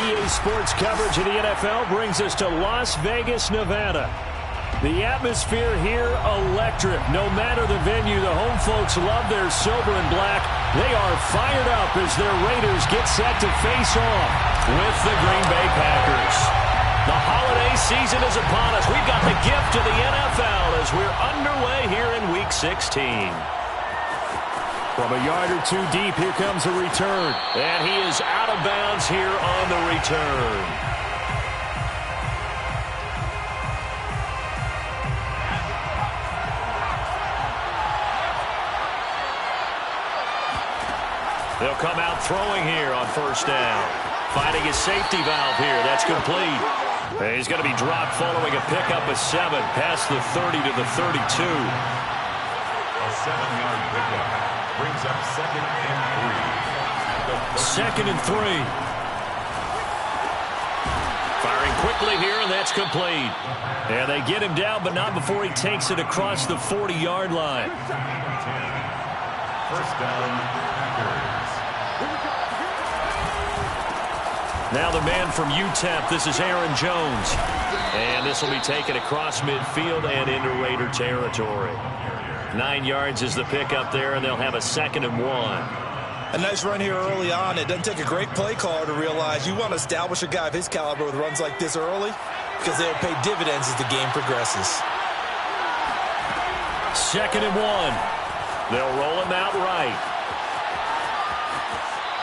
EA Sports coverage of the NFL brings us to Las Vegas, Nevada. The atmosphere here, electric. No matter the venue, the home folks love their silver and black. They are fired up as their Raiders get set to face off with the Green Bay Packers. The holiday season is upon us. We've got the gift of the NFL as we're underway here in Week 16. From a yard or two deep, here comes a return. And he is out of bounds here on the return. They'll come out throwing here on first down. Finding his safety valve here. That's complete. And he's going to be dropped following a pickup of 7 past the 30 to the 32. A 7-yard pickup. Brings up 2nd and 3. 2nd and 3. Firing quickly here, and that's complete. And they get him down, but not before he takes it across the 40-yard line. 10. First down, Packers. Now the man from UTEP, this is Aaron Jones. And this will be taken across midfield and into Raider territory. 9 yards is the pickup there, and they'll have a 2nd and 1. A nice run here early on. It doesn't take a great play caller to realize you want to establish a guy of his caliber with runs like this early because they'll pay dividends as the game progresses. 2nd and 1. They'll roll him out right.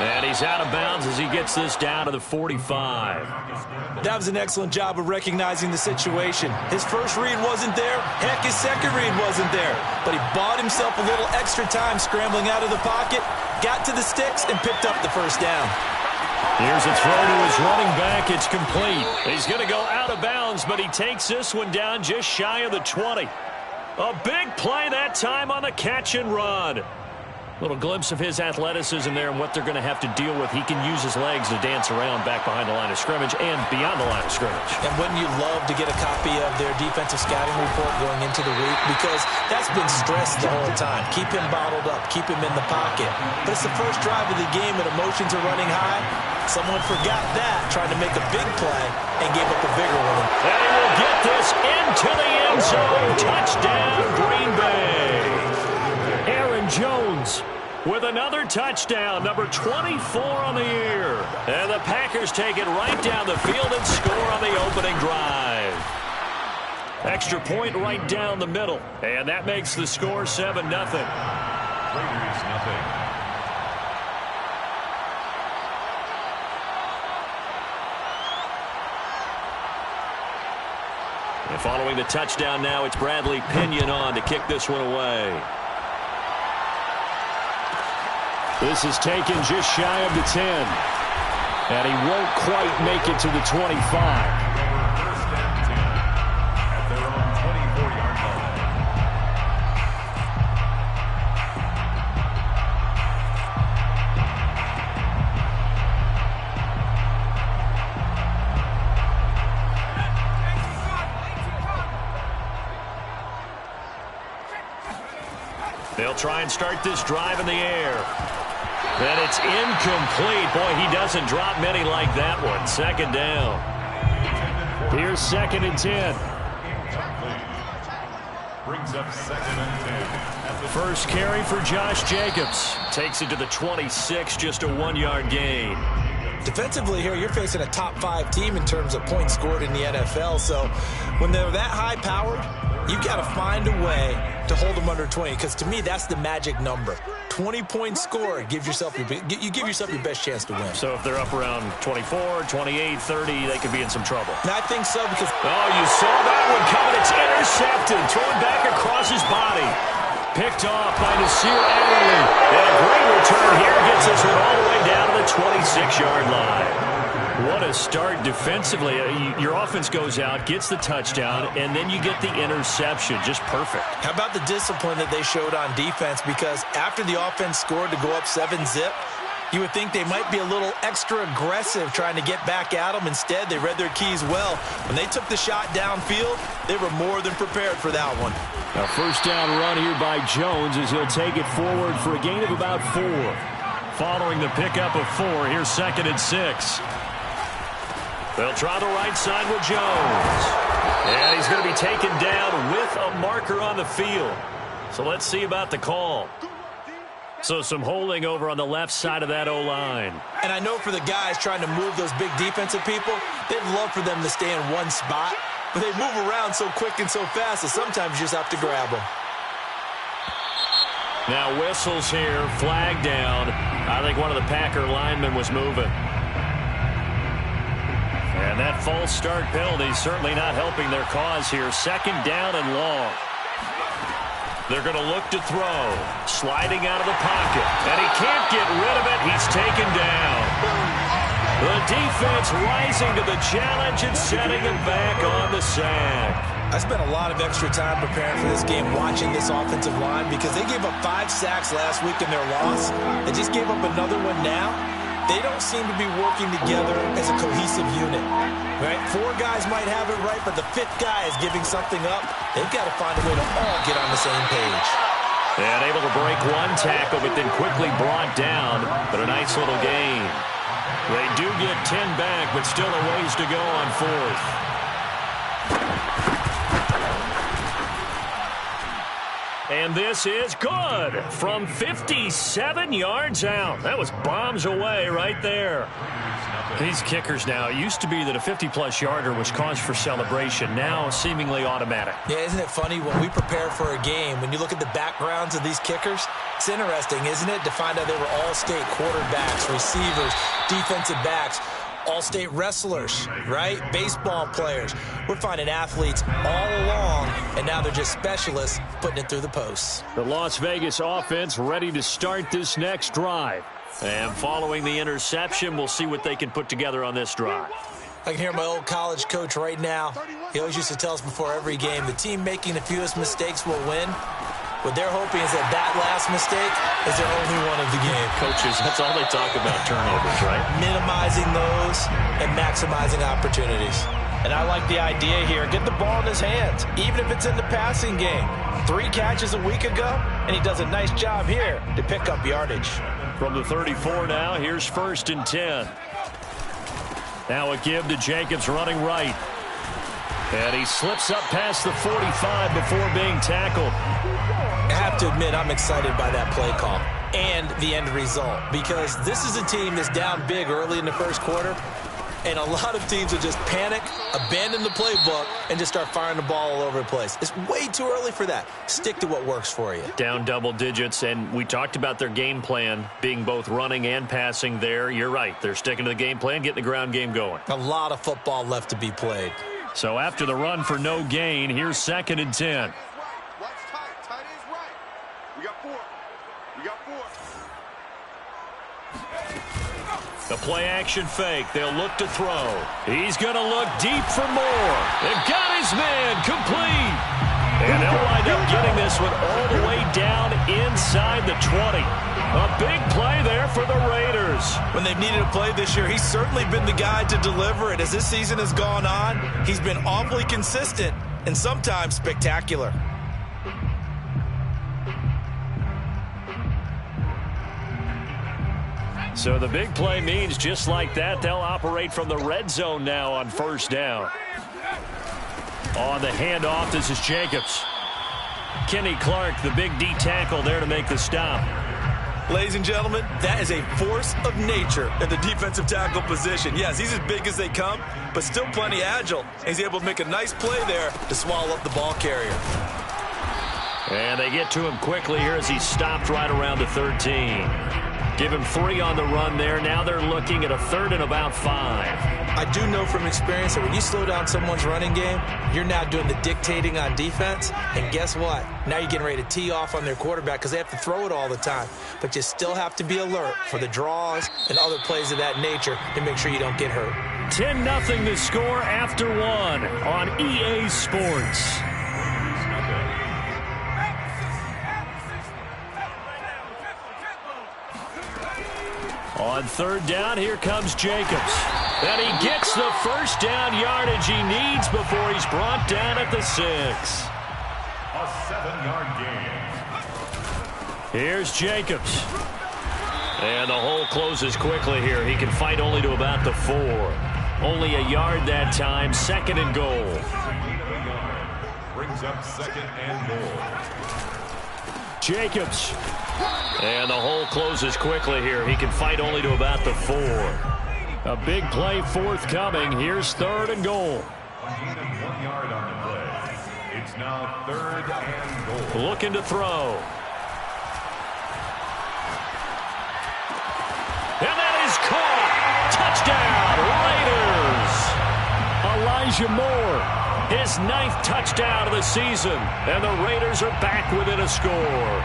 And he's out of bounds as he gets this down to the 45. That was an excellent job of recognizing the situation. His first read wasn't there. Heck, his second read wasn't there. But he bought himself a little extra time scrambling out of the pocket, got to the sticks, and picked up the first down. Here's a throw to his running back. It's complete. He's going to go out of bounds, but he takes this one down just shy of the 20. A big play that time on the catch and run. Little glimpse of his athleticism there and what they're going to have to deal with. He can use his legs to dance around back behind the line of scrimmage and beyond the line of scrimmage. And wouldn't you love to get a copy of their defensive scouting report going into the week? Because that's been stressed the whole time. Keep him bottled up. Keep him in the pocket. But it's the first drive of the game and emotions are running high. Someone forgot that, tried to make a big play, and gave up a bigger one. And he will get this into the end zone. Touchdown, Green Bay. Aaron Jones with another touchdown, number 24 on the year. And the Packers take it right down the field and score on the opening drive. Extra point right down the middle. And that makes the score 7-0. Raiders, nothing. And following the touchdown now, it's Bradley Pinion on to kick this one away. This is taken just shy of the 10. And he won't quite make it to the 25. First down 10 at their own 24-yard line. They'll try and start this drive in the air. And it's incomplete. Boy, he doesn't drop many like that one. 2nd down. Here's 2nd and 10. Brings up 2nd and 10. First carry for Josh Jacobs. Takes it to the 26, just a 1-yard gain. Defensively here, you're facing a top 5 team in terms of points scored in the NFL. So when they're that high-powered, you've got to find a way to hold them under 20, because to me, that's the magic number. 20 points scored, you give yourself your best chance to win. So if they're up around 24, 28, 30, they could be in some trouble. And I think so, because... Oh, you saw that one coming. It's intercepted. Thrown back across his body. Picked off by Nasir Adderley. And a great return here gets this one all the way down to the 26-yard line. What a start defensively. Your offense goes out, gets the touchdown, and then you get the interception. Just perfect. How about the discipline that they showed on defense? Because after the offense scored to go up 7-zip, you would think they might be a little extra aggressive trying to get back at them. Instead, they read their keys well. When they took the shot downfield, they were more than prepared for that one. A first down run here by Jones as he'll take it forward for a gain of about 4. Following the pickup of 4, here's 2nd and 6. They'll try the right side with Jones. And he's going to be taken down with a marker on the field. So let's see about the call. So some holding over on the left side of that O-line. And I know for the guys trying to move those big defensive people, they'd love for them to stay in one spot. But they move around so quick and so fast that sometimes you just have to grab them. Now whistles here, flag down. I think one of the Packer linemen was moving. And that false start penalty certainly not helping their cause here. Second down and long. They're going to look to throw. Sliding out of the pocket. And he can't get rid of it. He's taken down. The defense rising to the challenge and setting him back on the sack. I spent a lot of extra time preparing for this game watching this offensive line because they gave up 5 sacks last week in their loss. They just gave up another one now. They don't seem to be working together as a cohesive unit. Right? 4 guys might have it right, but the 5th guy is giving something up. They've got to find a way to all get on the same page. And able to break one tackle, but then quickly brought down. But a nice little gain. They do get 10 back, but still a ways to go on 4th. And this is good from 57 yards out. That was bombs away right there. These kickers now, it used to be that a 50-plus yarder was cause for celebration. Now seemingly automatic. Yeah, isn't it funny when we prepare for a game, when you look at the backgrounds of these kickers, it's interesting, isn't it, to find out they were all-state quarterbacks, receivers, defensive backs, all-state wrestlers, right? Baseball players. We're finding athletes all along, and now they're just specialists putting it through the posts. The Las Vegas offense ready to start this next drive. And following the interception, we'll see what they can put together on this drive. I can hear my old college coach right now. He always used to tell us before every game, the team making the fewest mistakes will win. What they're hoping is that last mistake is their only one of the game. Coaches, that's all they talk about, turnovers, right? Minimizing those and maximizing opportunities. And I like the idea here. Get the ball in his hands, even if it's in the passing game. 3 catches a week ago, and he does a nice job here to pick up yardage. From the 34 now, here's 1st and 10. Now a give to Jacobs running right. And he slips up past the 45 before being tackled. I have to admit, I'm excited by that play call and the end result because this is a team that's down big early in the first quarter, and a lot of teams will just panic, abandon the playbook, and just start firing the ball all over the place. It's way too early for that. Stick to what works for you. Down double digits, and we talked about their game plan being both running and passing there. You're right. They're sticking to the game plan, getting the ground game going. A lot of football left to be played. So after the run for no gain, here's 2nd and 10. The play-action fake. They'll look to throw. He's going to look deep for more. They've got his man complete. And they'll wind up getting this one all the way down inside the 20. A big play there for the Raiders. When they've needed a play this year, he's certainly been the guy to deliver it. As this season has gone on, he's been awfully consistent and sometimes spectacular. So the big play means just like that, they'll operate from the red zone now on 1st down. On the handoff, this is Jacobs. Kenny Clark, the big D tackle there to make the stop. Ladies and gentlemen, that is a force of nature in the defensive tackle position. Yes, he's as big as they come, but still plenty agile. He's able to make a nice play there to swallow up the ball carrier. And they get to him quickly here as he's stopped right around the 13. Give him 3 on the run there. Now they're looking at a 3rd and about 5. I do know from experience that when you slow down someone's running game, you're now doing the dictating on defense. And guess what? Now you're getting ready to tee off on their quarterback because they have to throw it all the time. But you still have to be alert for the draws and other plays of that nature to make sure you don't get hurt. 10-0 the score after 1 on EA Sports. On 3rd down, here comes Jacobs. And he gets the 1st down yardage he needs before he's brought down at the 6. A 7-yard gain. Here's Jacobs. And the hole closes quickly here. He can fight only to about the 4. Only a yard that time. 2nd and goal. Brings up 2nd and goal. Jacobs. And the hole closes quickly here. He can fight only to about the 4. A big play forthcoming. Here's 3rd and goal. 1 yard on the play. It's now 3rd and goal. Looking to throw. And that is caught. Touchdown, Raiders. Elijah Moore, his 9th touchdown of the season. And the Raiders are back within a score.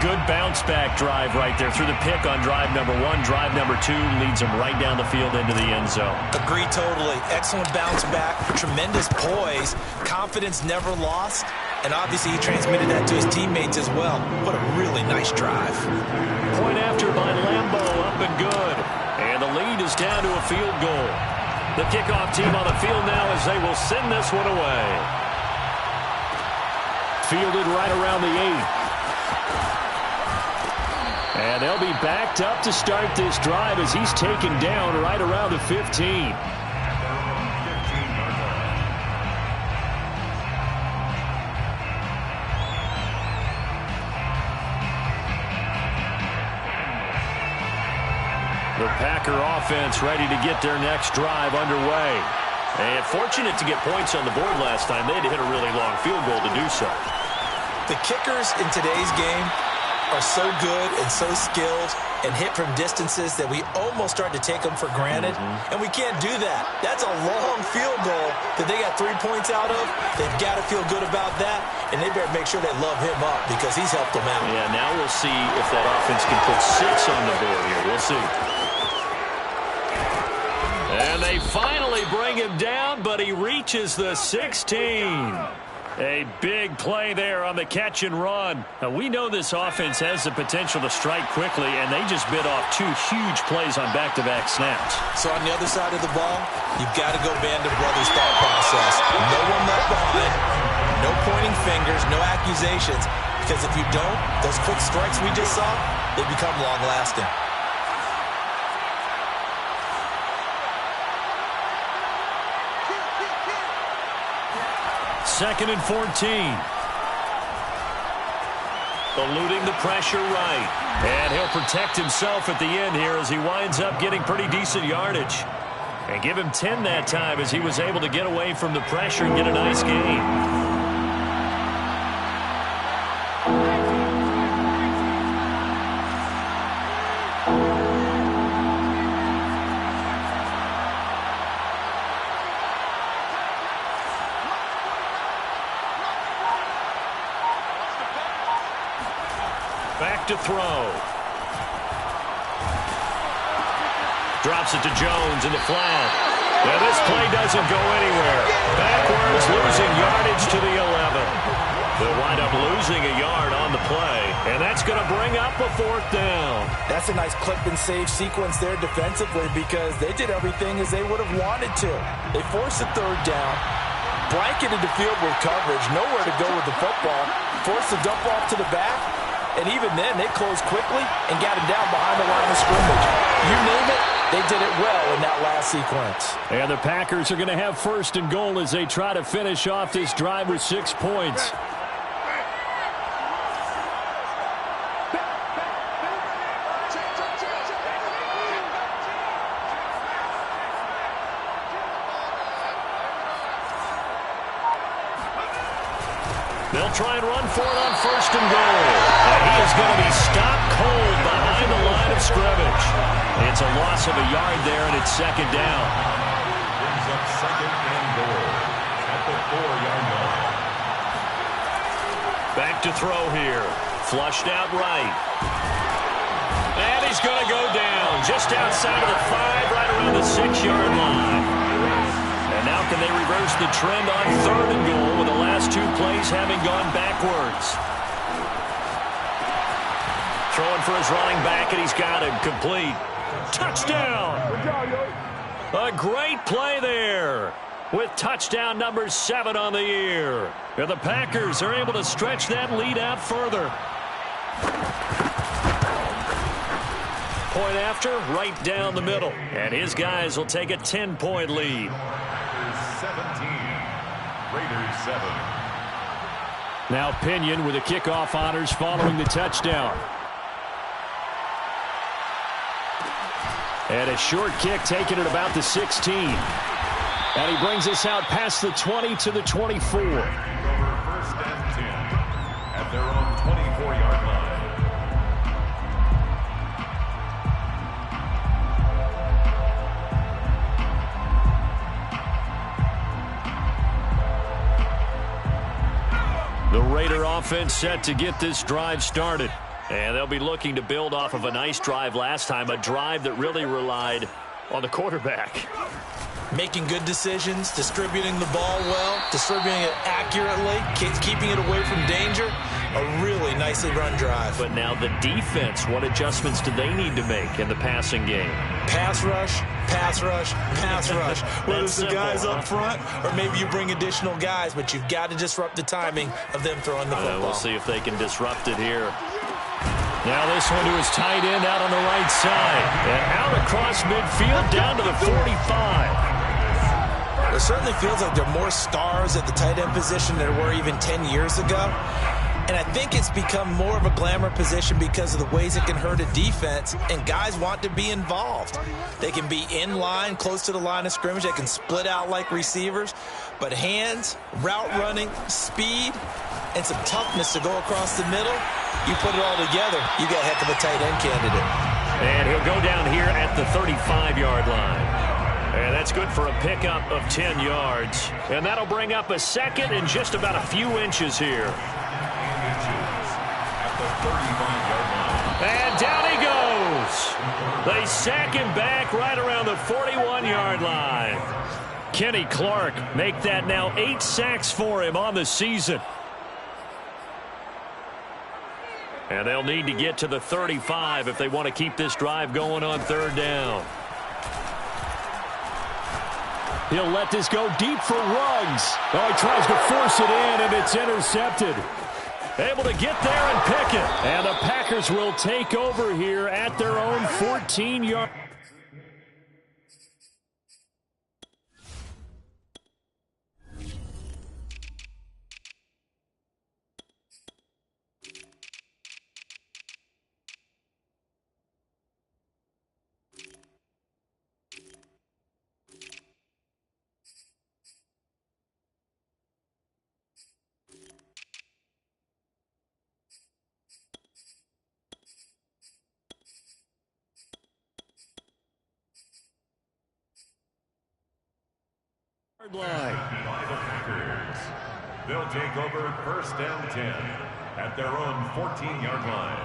Good bounce-back drive right there through the pick on drive number 1. Drive number 2 leads them right down the field into the end zone. Agree totally. Excellent bounce back. Tremendous poise. Confidence never lost. And obviously he transmitted that to his teammates as well. What a really nice drive. Point after by Lambo, up and good. And the lead is down to a field goal. The kickoff team on the field now as they will send this one away. Fielded right around the 8. And they'll be backed up to start this drive as he's taken down right around the 15. The Packer offense ready to get their next drive underway. And fortunate to get points on the board last time. They had to hit a really long field goal to do so. The kickers in today's game are so good and so skilled and hit from distances that we almost start to take them for granted. And we can't do that. That's a long field goal that they got 3 points out of. They've got to feel good about that, and they better make sure they love him up because he's helped them out. Yeah, now we'll see if that offense can put 6 on the board here. We'll see. And they finally bring him down, but he reaches the 16. A big play there on the catch and run. Now, we know this offense has the potential to strike quickly, and they just bit off 2 huge plays on back-to-back snaps. So on the other side of the ball, you've got to go Band of Brothers thought process. No one left behind, no pointing fingers, no accusations, because if you don't, those quick strikes we just saw, they become long-lasting. Second and 14. Eluding the pressure right. And he'll protect himself at the end here as he winds up getting pretty decent yardage. And give him 10 that time as he was able to get away from the pressure and get a nice gain. Back to throw. Drops it to Jones in the flat. Now this play doesn't go anywhere. Backwards, losing yardage to the 11. They'll wind up losing a yard on the play, and that's going to bring up a 4th down. That's a nice clip and save sequence there defensively because they did everything as they would have wanted to. They forced a 3rd down, blanketed the field with coverage, nowhere to go with the football, forced the dump off to the back. And even then, they closed quickly and got him down behind the line of scrimmage. You name it, they did it well in that last sequence. And the Packers are going to have 1st and goal as they try to finish off this drive with 6 points. They'll try and run for it on 1st and goal. And he is going to be stopped cold behind the line of scrimmage. It's a loss of a yard there, and it's 2nd down. Brings up 2nd and goal at the 4-yard line. Back to throw here. Flushed out right. And he's going to go down just outside of the 5, right around the 6-yard line. And now can they reverse the trend on 3rd and goal with the last 2 plays having gone backwards? Throwing for his running back, and he's got him complete. Touchdown! A great play there with touchdown number 7 on the year. And the Packers are able to stretch that lead out further. point after, right down the middle. And his guys will take a 10-point lead. Packers 17, Raiders 7. Now Pinion with the kickoff honors following the touchdown. And a short kick taken at about the 16. And he brings us out past the 20 to the 24. Over 1st and 10 at their own 24-yard line. The Raider offense set to get this drive started. And they'll be looking to build off of a nice drive last time, a drive that really relied on the quarterback. Making good decisions, distributing the ball well, distributing it accurately, keeping it away from danger. A really nicely run drive. But now the defense, what adjustments do they need to make in the passing game? Pass rush, pass rush, pass rush. Whether it's the guys up front or maybe you bring additional guys, but you've got to disrupt the timing of them throwing the football. We'll see if they can disrupt it here. Now this one to his tight end out on the right side. And out across midfield down to the 45. It certainly feels like there are more stars at the tight end position than there were even 10 years ago. And I think it's become more of a glamour position because of the ways it can hurt a defense, and guys want to be involved. They can be in line, close to the line of scrimmage. They can split out like receivers. But hands, route running, speed, and some toughness to go across the middle, you put it all together, you got a heck of a tight end candidate. And he'll go down here at the 35-yard line. And that's good for a pickup of 10 yards. And that'll bring up a second and just about a few inches here. At the 35-yard line. And down he goes. They sack him back right around the 41-yard line. Kenny Clark make that now 8 sacks for him on the season. And they'll need to get to the 35 if they want to keep this drive going on 3rd down. He'll let this go deep for Ruggs. Oh, he tries to force it in, and it's intercepted. Able to get there and pick it. And the Packers will take over here at their own 14-yard. Line. By the Packers. They'll take over 1st and 10 at their own 14-yard line.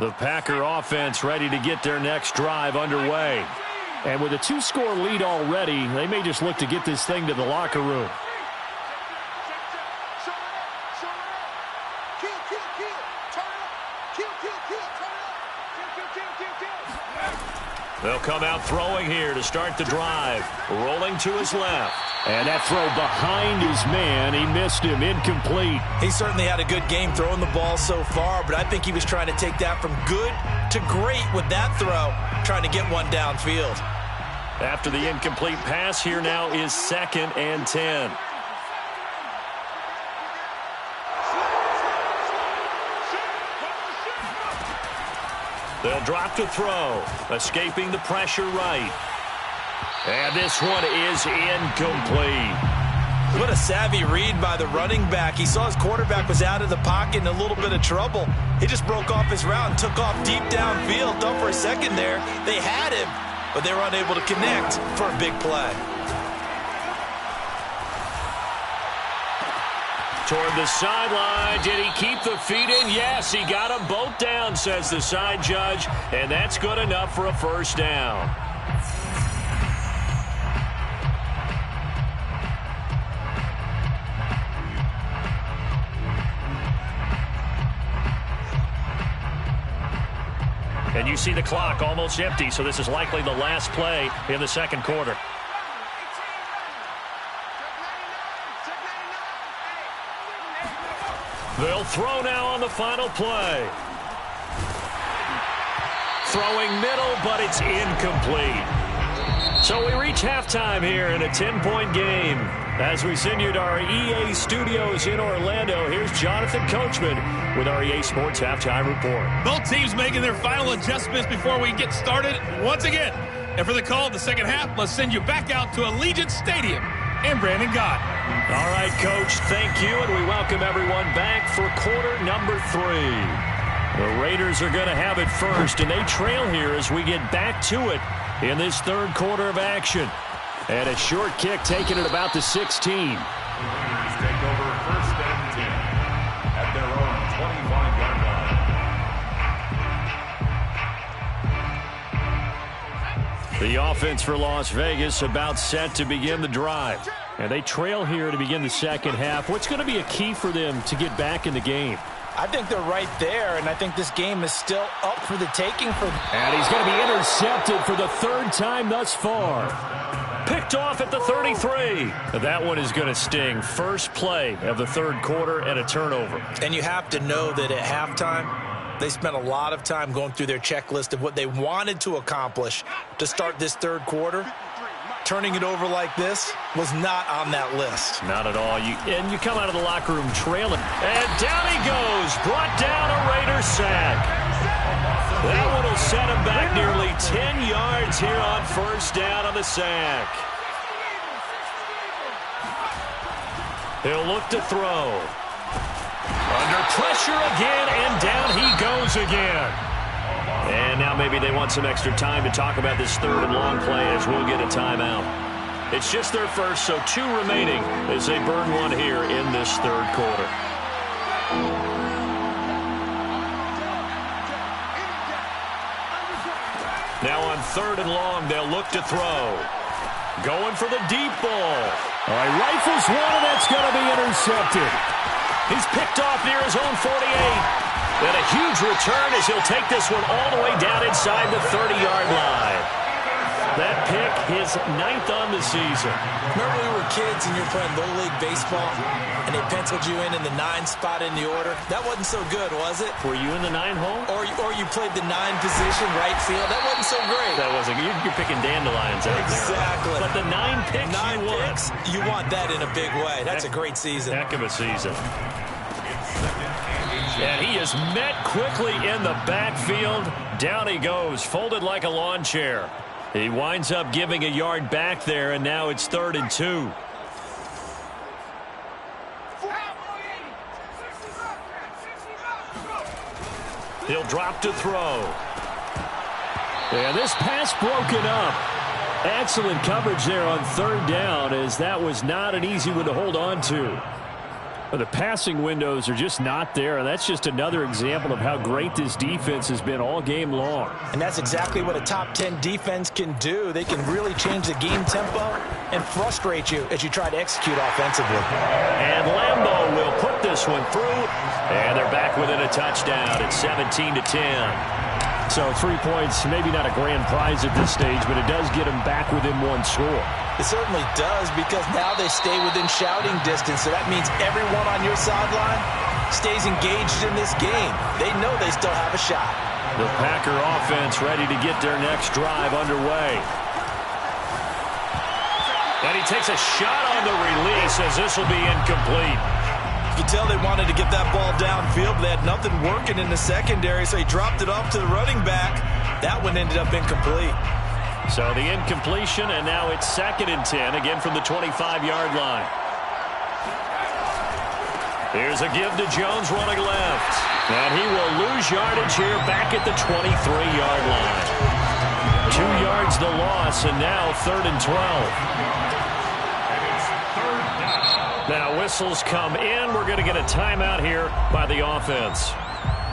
The Packer offense ready to get their next drive underway. And with a 2-score lead already, they may just look to get this thing to the locker room. They'll come out throwing here to start the drive. Rolling to his left. And that throw behind his man. He missed him. Incomplete. He certainly had a good game throwing the ball so far, but I think he was trying to take that from good to great with that throw, trying to get one downfield. After the incomplete pass, here now is 2nd and 10. They'll drop to throw. Escaping the pressure right. And this one is incomplete. What a savvy read by the running back. He saw his quarterback was out of the pocket in a little bit of trouble. He just broke off his route and took off deep downfield. Thought for a second there they had him, but they were unable to connect for a big play. Toward the sideline. Did he keep the feet in? Yes, he got them both down, says the side judge. And that's good enough for a 1st down. And you see the clock almost empty, so this is likely the last play in the 2nd quarter. They'll throw now on the final play. Throwing middle, but it's incomplete. So we reach halftime here in a 10-point game. As we send you to our EA studios in Orlando, here's Jonathan Coachman with our EA Sports Halftime Report. Both teams making their final adjustments before we get started once again. And for the call of the second half, let's send you back out to Allegiant Stadium and Brandon Gott. All right, Coach, thank you, and we welcome everyone back for quarter number 3. The Raiders are going to have it first, and they trail here as we get back to it in this third quarter of action. And a short kick taken at about the 16. Raiders take over first and 10 at their own 25-yard line. The offense for Las Vegas about set to begin the drive. And they trail here to begin the second half. What's going to be a key for them to get back in the game? I think they're right there, and I think this game is still up for the taking for them. And he's going to be intercepted for the third time thus far. Picked off at the 33. That one is going to sting. First play of the third quarter and a turnover. And you have to know that at halftime, they spent a lot of time going through their checklist of what they wanted to accomplish to start this third quarter. Turning it over like this was not on that list. Not at all. And you come out of the locker room trailing. And down he goes. Brought down a Raider sack. That one will set him back nearly 10 yards here on first down on the sack. He'll look to throw. Under pressure again, and down he goes again. And now maybe they want some extra time to talk about this third and long play as we'll get a timeout. It's just their first, so 2 remaining as they burn one here in this third quarter. Now on third and long, they'll look to throw. Going for the deep ball. All right, rifles one, and that's going to be intercepted. He's picked off near his own 48. And a huge return as he'll take this one all the way down inside the 30-yard line. That pick, his 9th on the season. Remember we were kids and you were playing Little League baseball, and they penciled you in the 9 spot in the order? That wasn't so good, was it? Were you in the 9 hole? Or you played the 9 position, right field? That wasn't so great. That wasn't. You're picking dandelions out there. Exactly. But the 9 picks 9 picks, you want that in a big way. That's a great season. Heck of a season. And he is met quickly in the backfield. Down he goes, folded like a lawn chair. He winds up giving a yard back there, and now it's 3rd and 2. He'll drop to throw. And this pass broken up. Excellent coverage there on 3rd down, as that was not an easy one to hold on to. The passing windows are just not there, and that's just another example of how great this defense has been all game long. And that's exactly what a top 10 defense can do. They can really change the game tempo and frustrate you as you try to execute offensively. And Lambeau will put this one through, and they're back within a touchdown. It's 17-10. So 3 points, maybe not a grand prize at this stage, but it does get them back within 1 score. It certainly does, because now they stay within shouting distance, so that means everyone on your sideline stays engaged in this game. They know they still have a shot. The Packer offense ready to get their next drive underway. And he takes a shot on the release as this will be incomplete. You can tell they wanted to get that ball downfield, but they had nothing working in the secondary, so he dropped it off to the running back. That one ended up incomplete. So the incompletion, and now it's 2nd and 10, again from the 25-yard line. Here's a give to Jones running left. And he will lose yardage here back at the 23-yard line. 2 yards the loss, and now 3rd and 12. Now whistles come in. We're going to get a timeout here by the offense.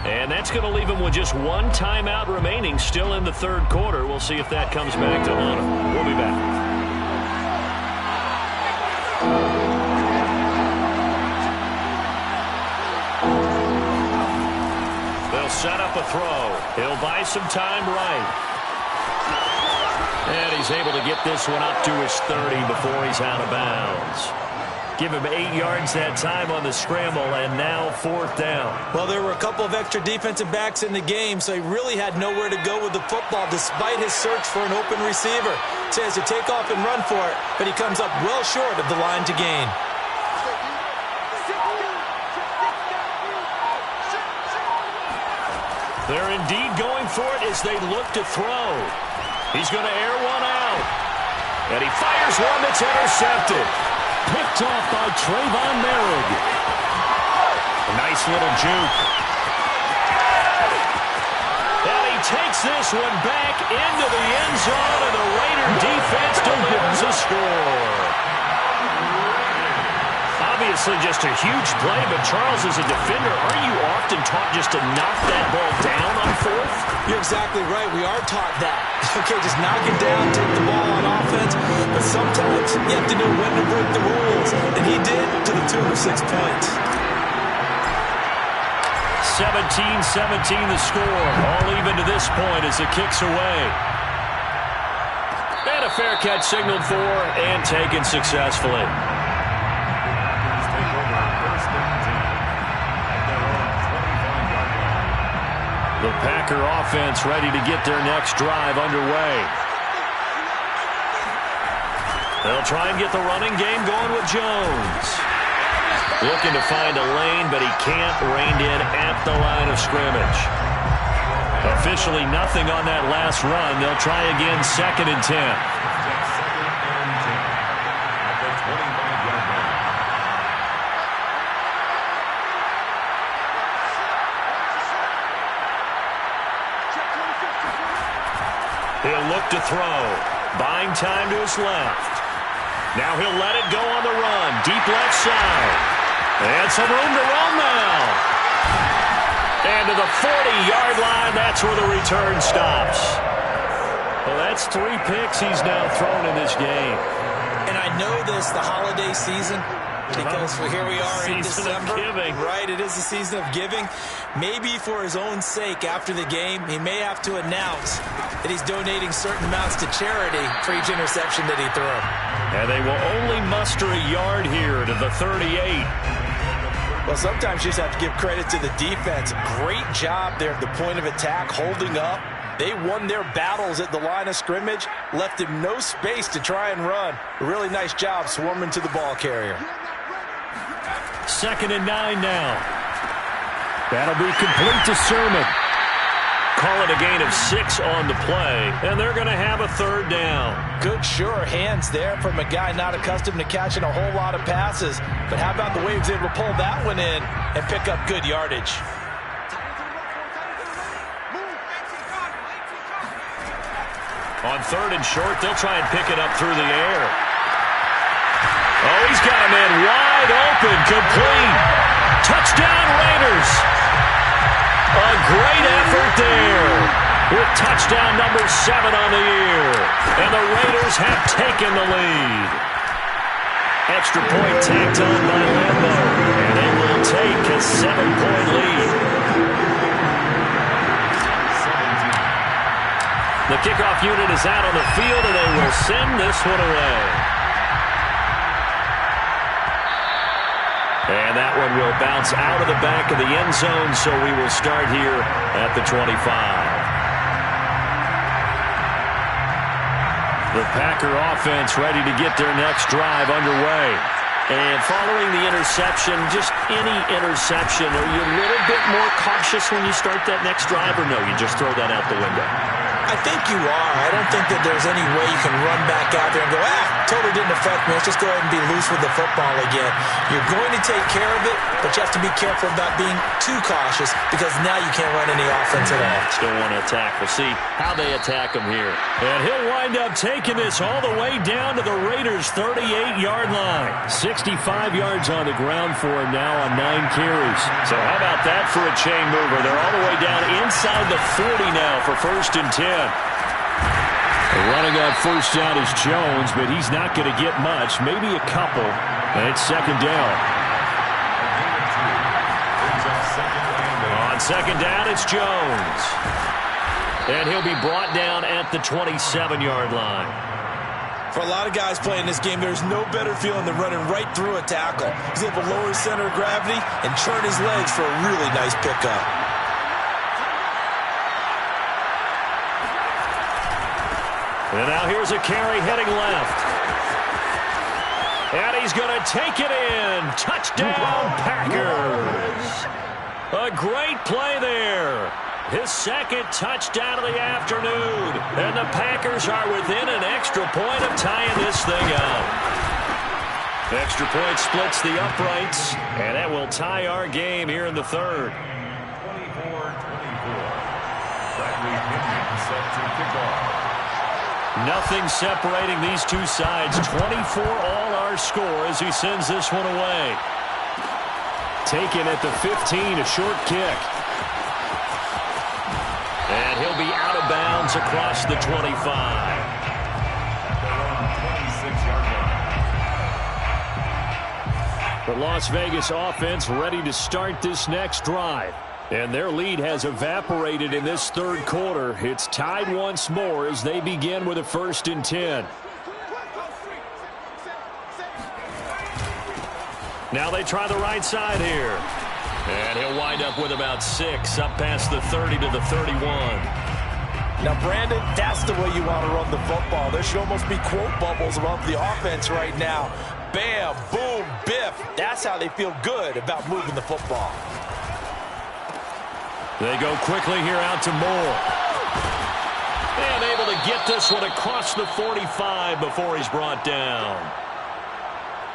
And that's going to leave him with just 1 timeout remaining still in the third quarter. We'll see if that comes back to haunt him. We'll be back. They'll set up a throw. He'll buy some time right. And he's able to get this one up to his 30 before he's out of bounds. Give him 8 yards that time on the scramble, and now 4th down. Well, there were a couple of extra defensive backs in the game, so he really had nowhere to go with the football despite his search for an open receiver. So he has to take off and run for it, but he comes up well short of the line to gain. They're indeed going for it as they look to throw. He's going to air one out. And he fires one that's intercepted. Picked off by Trayvon Merrick. A nice little juke. And he takes this one back into the end zone, and the Raider defense delivers a score. Obviously just a huge play, but Charles, as a defender, aren't you often taught just to knock that ball down on 4th? You're exactly right. We are taught that. Okay, just knock it down, take the ball on offense. But sometimes you have to know when to break the rules. And he did to the tune of 6 points. 17-17 the score. All even to this point as it kicks away. And a fair catch signaled for and taken successfully. The Packer offense ready to get their next drive underway. They'll try and get the running game going with Jones. Looking to find a lane, but he can't. Reined in at the line of scrimmage. Officially nothing on that last run. They'll try again, 2nd and 10. He'll look to throw. Buying time to his left. Now he'll let it go on the run. Deep left side. And some room to roam now. And to the 40-yard line, that's where the return stops. Well, that's 3 picks he's now thrown in this game. And I know this, the holiday season, because here we are in December. Right, it is the season of giving. Maybe for his own sake after the game, he may have to announce that he's donating certain amounts to charity for each interception that he threw. And they will only muster a yard here to the 38. Well, sometimes you just have to give credit to the defense. Great job there at the point of attack, holding up. They won their battles at the line of scrimmage, left him no space to try and run. A really nice job swarming to the ball carrier. 2nd and 9 now. That'll be complete to Sermon. Call it a gain of 6 on the play, and they're going to have a 3rd down. Good, sure hands there from a guy not accustomed to catching a whole lot of passes. But how about the way he was able to pull that one in and pick up good yardage? On 3rd and short, they'll try and pick it up through the air. Oh, he's got a man wide open, complete. Touchdown, Raiders. A great effort there with touchdown number 7 on the year. And the Raiders have taken the lead. Extra point tacked on by Lambo. And they will take a 7-point lead. The kickoff unit is out on the field, and they will send this one away. And that one will bounce out of the back of the end zone, so we will start here at the 25. The Packer offense ready to get their next drive underway. And following the interception, just any interception, are you a little bit more cautious when you start that next drive, or no, you just throw that out the window? I think you are. I don't think that there's any way you can run back out there and go, totally didn't affect me. Let's just go ahead and be loose with the football again. You're going to take care of it, but you have to be careful about being too cautious because now you can't run any offense at all. Still want to attack. We'll see how they attack him here. And he'll wind up taking this all the way down to the Raiders' 38-yard line. 65 yards on the ground for him now on 9 carries. So how about that for a chain mover? They're all the way down inside the 40 now for 1st and 10. Running on 1st down is Jones, but he's not going to get much, maybe a couple. And it's 2nd down. On 2nd down, it's Jones. And he'll be brought down at the 27-yard line. For a lot of guys playing this game, there's no better feeling than running right through a tackle. He's able to lower his center of gravity and turn his legs for a really nice pickup. And now here's a carry heading left. And he's going to take it in. Touchdown, Packers. A great play there. His second touchdown of the afternoon. And the Packers are within an extra point of tying this thing up. Extra point splits the uprights, and that will tie our game here in the third. 24-24. Bradley Pinion set to kick off. Nothing separating these two sides. 24 all our score as he sends this one away. Taken at the 15, a short kick. And he'll be out of bounds across the 25. They're on 26-yard line. The Las Vegas offense ready to start this next drive. And their lead has evaporated in this third quarter. It's tied once more as they begin with a 1st and 10. Now they try the right side here. And he'll wind up with about 6, up past the 30 to the 31. Now, Brandon, that's the way you want to run the football. There should almost be quote bubbles above the offense right now. Bam, boom, biff. That's how they feel good about moving the football. They go quickly here out to Moore. And able to get this one across the 45 before he's brought down.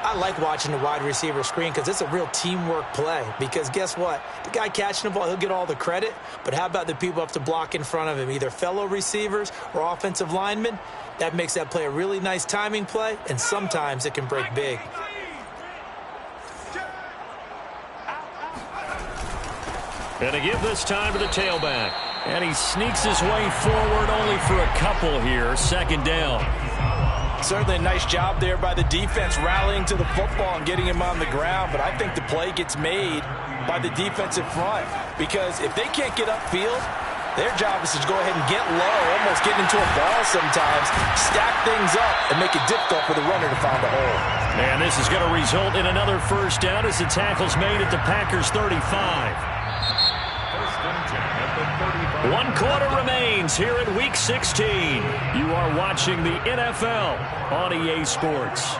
I like watching the wide receiver screen because it's a real teamwork play. Because guess what? The guy catching the ball, he'll get all the credit. But how about the people up to block in front of him, either fellow receivers or offensive linemen? That makes that play a really nice timing play, and sometimes it can break big. And to give this time to the tailback. And he sneaks his way forward only for a couple here. 2nd down. Certainly a nice job there by the defense rallying to the football and getting him on the ground. But I think the play gets made by the defensive front. Because if they can't get upfield, their job is to go ahead and get low, almost get into a ball sometimes, stack things up, and make it difficult for the runner to find a hole. And this is going to result in another 1st down as the tackle's made at the Packers' 35. 1st and 10 at the 35. 1 quarter remains here in Week 16. You are watching the NFL on EA Sports.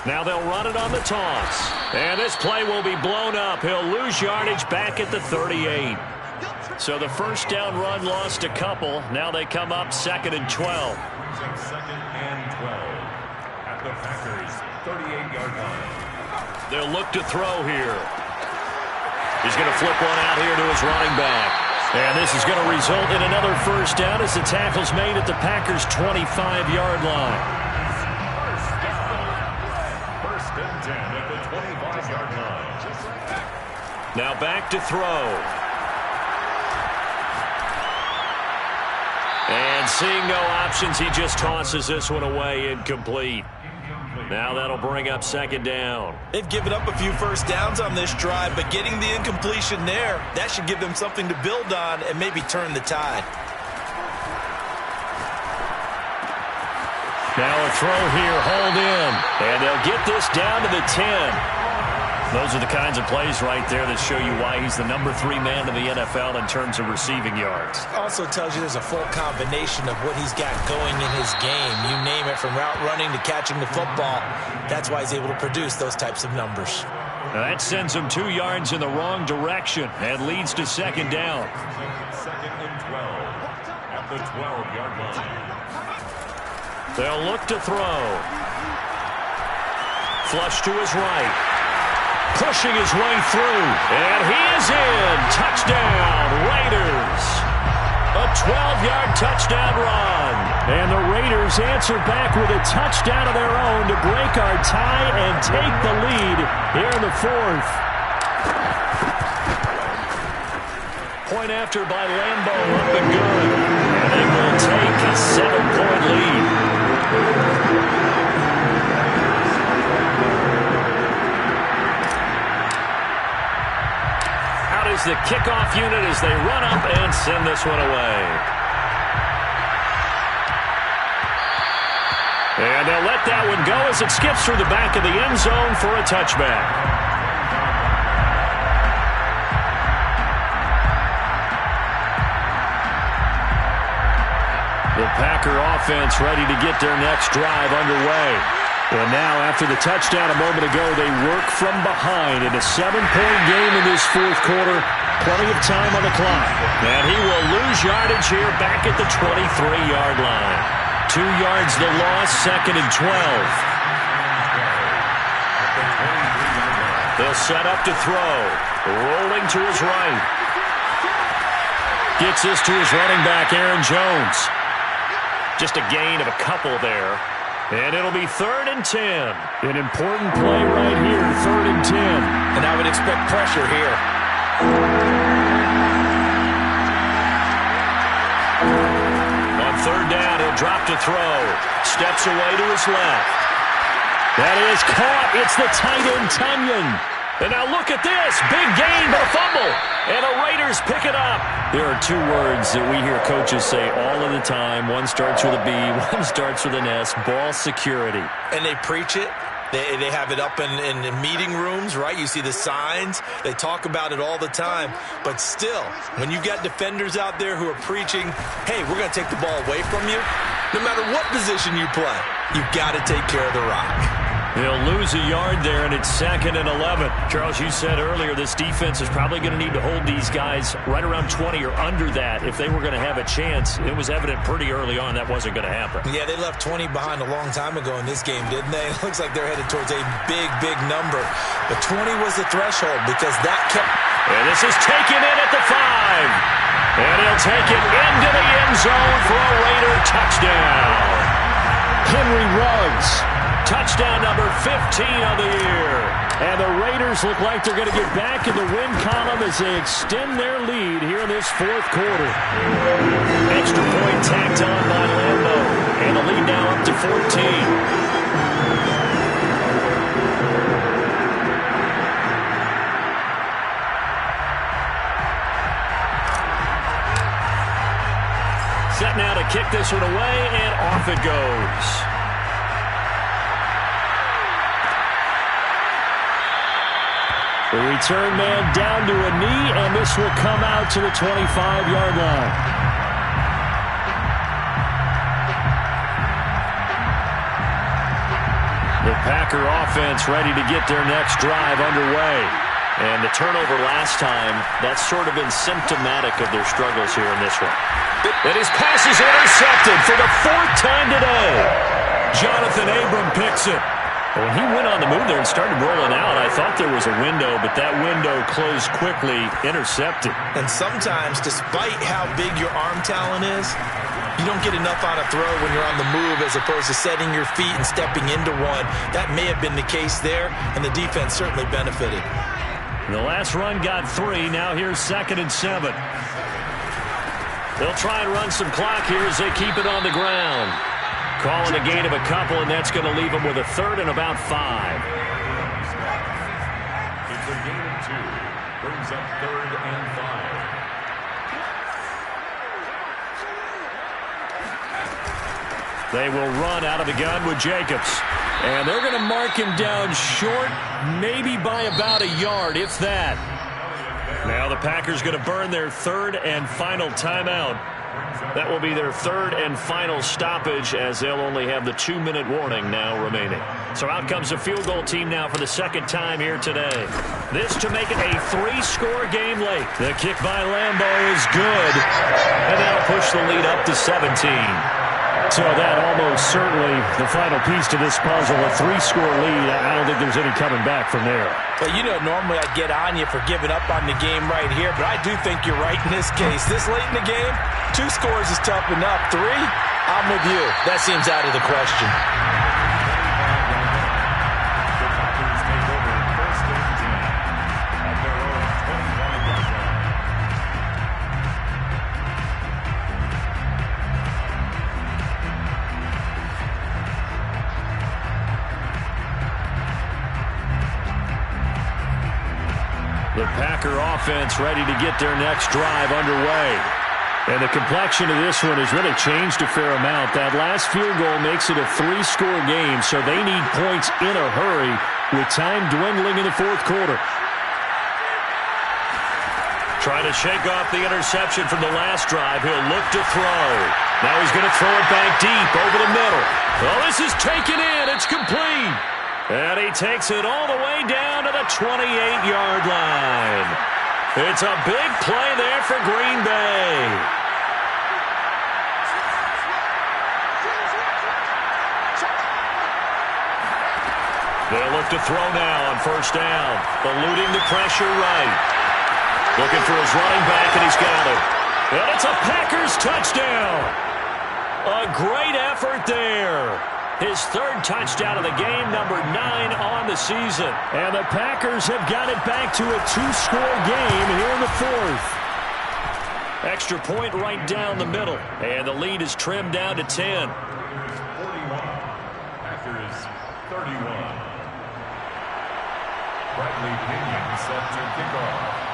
Now they'll run it on the toss. And this play will be blown up. He'll lose yardage back at the 38. So the 1st down run lost a couple. Now they come up 2nd and 12. 2nd and 12 at the Packers' 38-yard line. They'll look to throw here. He's going to flip one out here to his running back. And this is going to result in another 1st down as the tackle's made at the Packers' 25-yard line. 1st and 10 at the 25-yard line. Now back to throw. And seeing no options, he just tosses this one away, incomplete. Now that'll bring up 2nd down. They've given up a few 1st downs on this drive, but getting the incompletion there, that should give them something to build on and maybe turn the tide. Now a throw here, hold in. And they'll get this down to the 10. Those are the kinds of plays right there that show you why he's the number 3 man in the NFL in terms of receiving yards. Also tells you there's a full combination of what he's got going in his game. You name it, from route running to catching the football. That's why he's able to produce those types of numbers. Now that sends him 2 yards in the wrong direction and leads to 2nd down. 2nd and 12 at the 12-yard line. They'll look to throw. Flush to his right. Pushing his way through. And he is in. Touchdown, Raiders. A 12-yard touchdown run. And the Raiders answer back with a touchdown of their own to break our tie and take the lead here in the 4th. Point after by Lambo, up and good. And they will take a 7-point lead. the kickoff unit as they run up and send this one away. And they'll let that one go as it skips through the back of the end zone for a touchback. The Packer offense ready to get their next drive underway. And now, after the touchdown a moment ago, they work from behind in a 7-point game in this fourth quarter. Plenty of time on the clock. And he will lose yardage here back at the 23-yard line. 2 yards the loss, 2nd and 12. They'll set up to throw. Rolling to his right. Gets this to his running back, Aaron Jones. Just a gain of a couple there. And it'll be 3rd and 10. An important play right here, 3rd and 10. And I would expect pressure here. On 3rd down, he'll drop to throw. Steps away to his left. That is caught. It's the tight end, Tunyon. And now look at this. Big gain, but a fumble. And the Raiders pick it up. There are 2 words that we hear coaches say all of the time. One starts with a B, one starts with an S. Ball security. And they preach it. They have it up in meeting rooms, right? You see the signs. They talk about it all the time. But still, when you've got defenders out there who are preaching, hey, we're going to take the ball away from you, no matter what position you play, you've got to take care of the rock. They'll lose a yard there, and it's 2nd and 11. Charles, you said earlier this defense is probably going to need to hold these guys right around 20 or under that if they were going to have a chance. It was evident pretty early on that wasn't going to happen. Yeah, they left 20 behind a long time ago in this game, didn't they? It looks like they're headed towards a big, big number. But 20 was the threshold because that kept... And this is taken in at the 5. And he'll take it into the end zone for a Raider touchdown. Henry Ruggs. Touchdown number 15 of the year. And the Raiders look like they're going to get back in the win column as they extend their lead here in this fourth quarter. Extra point tacked on by Lambo. And the lead now up to 14. Set now to kick this one away, and off it goes. The return man down to a knee, and this will come out to the 25-yard line. The Packer offense ready to get their next drive underway. And the turnover last time, that's sort of been symptomatic of their struggles here in this one. And his pass is intercepted for the 4th time today. Jonathan Abram picks it. When he went on the move there and started rolling out, I thought there was a window, but that window closed quickly, intercepted. And sometimes, despite how big your arm talent is, you don't get enough on a throw when you're on the move as opposed to setting your feet and stepping into one. That may have been the case there, and the defense certainly benefited. The last run got 3. Now here's 2nd and 7. They'll try and run some clock here as they keep it on the ground. Calling a gain of a couple, and that's going to leave them with a 3rd and about 5. It's a gain of 2. Brings up 3rd and 5. They will run out of the gun with Jacobs. And they're going to mark him down short, maybe by about a yard, if that. Now the Packers going to burn their 3rd and final timeout. That will be their 3rd and final stoppage as they'll only have the 2-minute warning now remaining. So out comes the field goal team now for the 2nd time here today. This to make it a 3-score game late. The kick by Lambo is good. And that'll push the lead up to 17. So that almost certainly the final piece to this puzzle, a 3-score lead. I don't think there's any coming back from there. Well, you know, normally I'd get on you for giving up on the game right here, but I do think you're right in this case. This late in the game, 2 scores is tough enough. 3, I'm with you. That seems out of the question. The Packer offense ready to get their next drive underway. And the complexion of this one has really changed a fair amount. That last field goal makes it a 3-score game, so they need points in a hurry with time dwindling in the fourth quarter. Trying to shake off the interception from the last drive. He'll look to throw. Now he's going to throw it back deep over the middle. Well, this is taken in. It's complete. And he takes it all the way down to the 28-yard line. It's a big play there for Green Bay. They'll look to throw now on first down. Eluding the pressure right. Looking for his running back, and he's got it. And it's a Packers touchdown. A great effort there. His third touchdown of the game, number 9 on the season. And the Packers have got it back to a 2-score game here in the fourth. Extra point right down the middle. And the lead is trimmed down to 10. 41. Packers 31. Bradley Pinion set to kick off.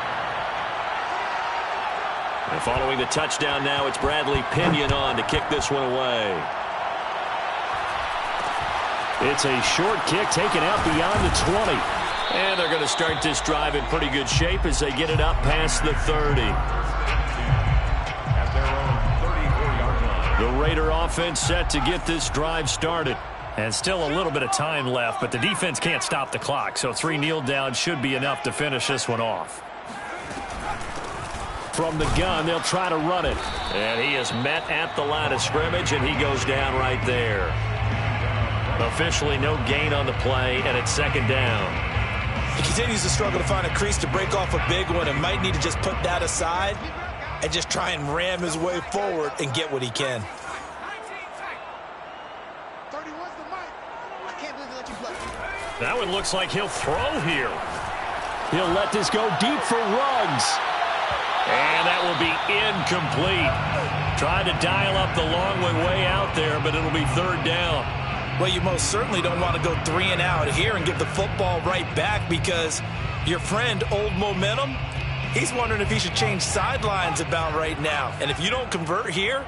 And following the touchdown now, it's Bradley Pinion on to kick this one away. It's a short kick taken out beyond the 20. And they're going to start this drive in pretty good shape as they get it up past the 30. At their own 34-yard line. The Raider offense set to get this drive started. And still a little bit of time left, but the defense can't stop the clock. So 3 kneel downs should be enough to finish this one off. From the gun, they'll try to run it. And he is met at the line of scrimmage, and he goes down right there. Officially no gain on the play, and it's second down. He continues to struggle to find a crease to break off a big one and might need to just put that aside and just try and ram his way forward and get what he can. That one looks like he'll throw here. He'll let this go deep for Ruggs. And that will be incomplete. Trying to dial up the long one way out there, but it'll be third down. Well, you most certainly don't want to go 3 and out here and give the football right back because your friend, Old Momentum, he's wondering if he should change sidelines about right now. And if you don't convert here,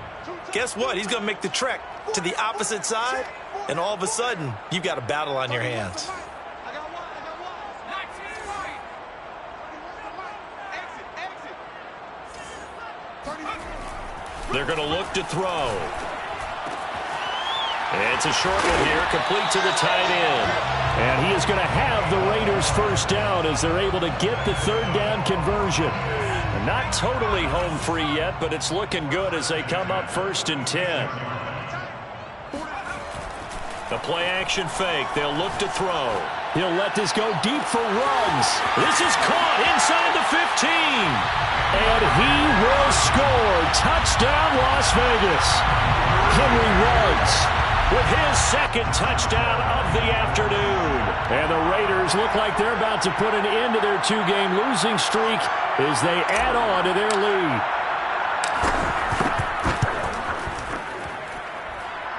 guess what? He's going to make the trek to the opposite side, and all of a sudden, you've got a battle on your hands. They're going to look to throw. It's a short one here, complete to the tight end. And he is going to have the Raiders first down as they're able to get the third down conversion. And not totally home free yet, but it's looking good as they come up first and 10. The play action fake. They'll look to throw. He'll let this go deep for Ruggs. This is caught inside the 15. And he will score. Touchdown, Las Vegas. Henry Ruggs with his second touchdown of the afternoon. And the Raiders look like they're about to put an end to their 2-game losing streak as they add on to their lead.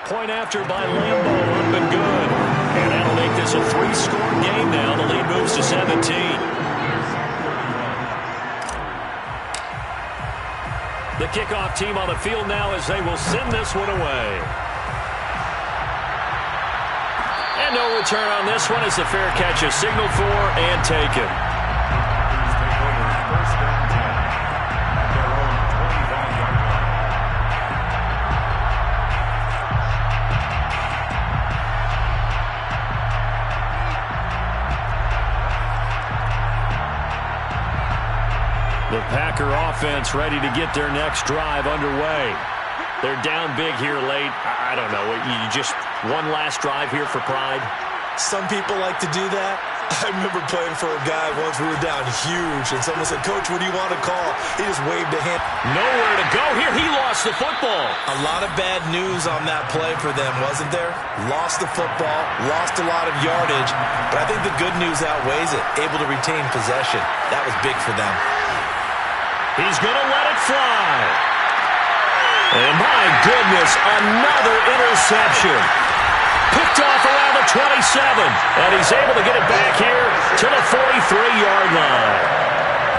Point after by Lambo, up and good. And that'll make this a 3-score game now. The lead moves to 17. The kickoff team on the field now as they will send this one away. And no return on this one as the fair catch is signaled for and taken. The Packer offense ready to get their next drive underway. They're down big here late. I don't know. You just one last drive here for pride? Some people like to do that. I remember playing for a guy once. We were down huge, and someone said, "Coach, what do you want to call?" He just waved a hand. Nowhere to go here. He lost the football. A lot of bad news on that play for them, wasn't there? Lost the football, lost a lot of yardage, but I think the good news outweighs it. Able to retain possession. That was big for them. He's going to let it fly. And my goodness, another interception. Picked off around the 27. And he's able to get it back here to the 43-yard line.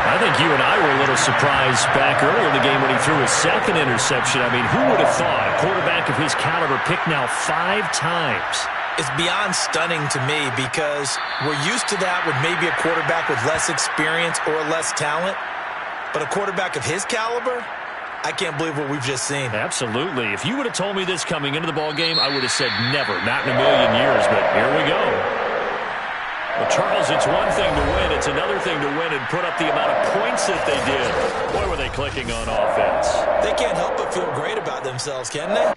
I think you and I were a little surprised back earlier in the game when he threw his second interception. I mean, who would have thought a quarterback of his caliber picked now 5 times? It's beyond stunning to me because we're used to that with maybe a quarterback with less experience or less talent. But a quarterback of his caliber, I can't believe what we've just seen. Absolutely. If you would have told me this coming into the ballgame, I would have said never, not in a million years, but here we go. Well, Charles, it's one thing to win. It's another thing to win and put up the amount of points that they did. Boy, were they clicking on offense. They can't help but feel great about themselves, can they?